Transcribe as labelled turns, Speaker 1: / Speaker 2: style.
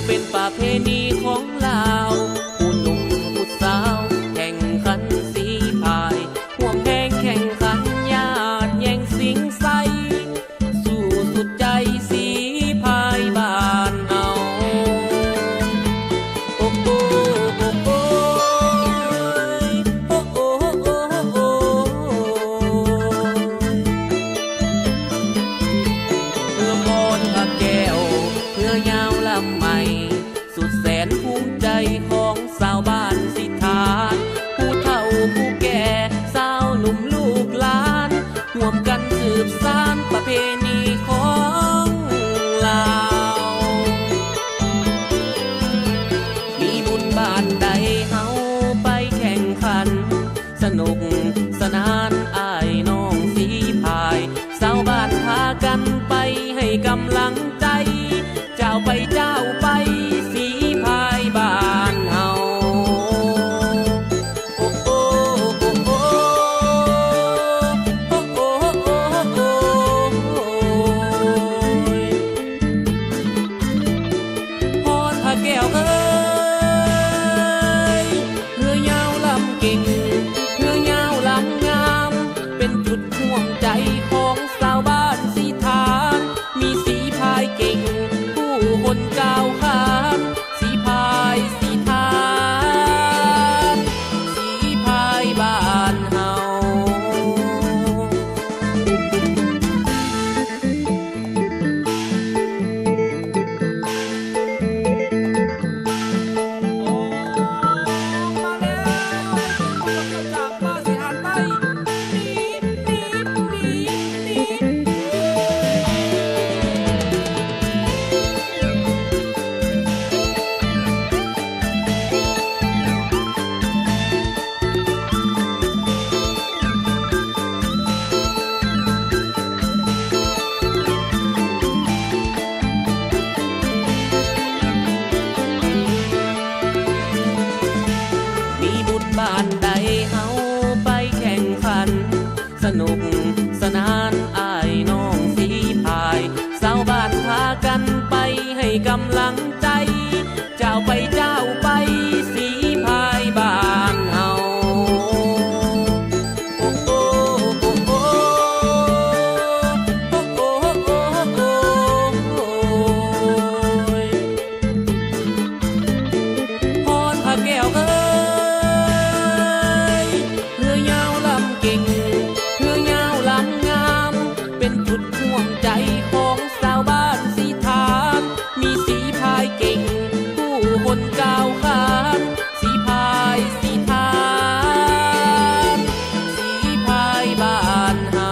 Speaker 1: เป็นประเพณีของลาวผู้หนุ่มผู้สาวแข่งขันสีพายห่วงแหงแข่งขันญาติแย่งสิงใสสู้สุดใจสีพายบ้านเอาโอ้โอ้โอ้โอ้โอ้โอ้โอ้โอ้เพื่อมอนพระแก้วเพื่อยาวลำใหม่สุดแสนภูมิใจของสาวบ้านสิทาผู้เฒ่าผู้แก่สาวหนุ่มลูกหลานร่วมกันสืบสานประเพณีของลาวมีบุญบ้านใดเฮาไปแข่งขันสนุกสนานอ้ายน้องสีพายสาวบ้านพากันไปให้กำลังใจเจ้าไปเจ้าไปสีพายบ้านเฮาโอ้โอ้โอ้โอ้โอ้โอ้โอ้โอ้พรพระแก้วเอ้ยเรือยาวลำเก่งเรือยาวลำงามเป็นจุดห่วงใจของสาวบ้านสีทานมีสีพายเก่งคนก้าวขานสีพายสีทานสีพายบ้านเฮามาแล้วจากมาสิหันไปบ้านใดเฮาไปแข่งขันสนุกสนานอ้ายน้องสีพายสาวบ้านพากันไปให้กำลังใจเจ้าไปเจ้าไปสีพายบ้านเฮาโอ้โอ้โอ้โอ้โอ้โอ้โอ้โอ้พรพระแก้วเอ้ยเรือยาวลำเก่งเรือยาวลำงามเป็นจุดห่วงใจของสาวบ้านสีทานมีสีพายเก่งผู้คนก้าวขานสีพายสีทานสีพายบ้านเฮา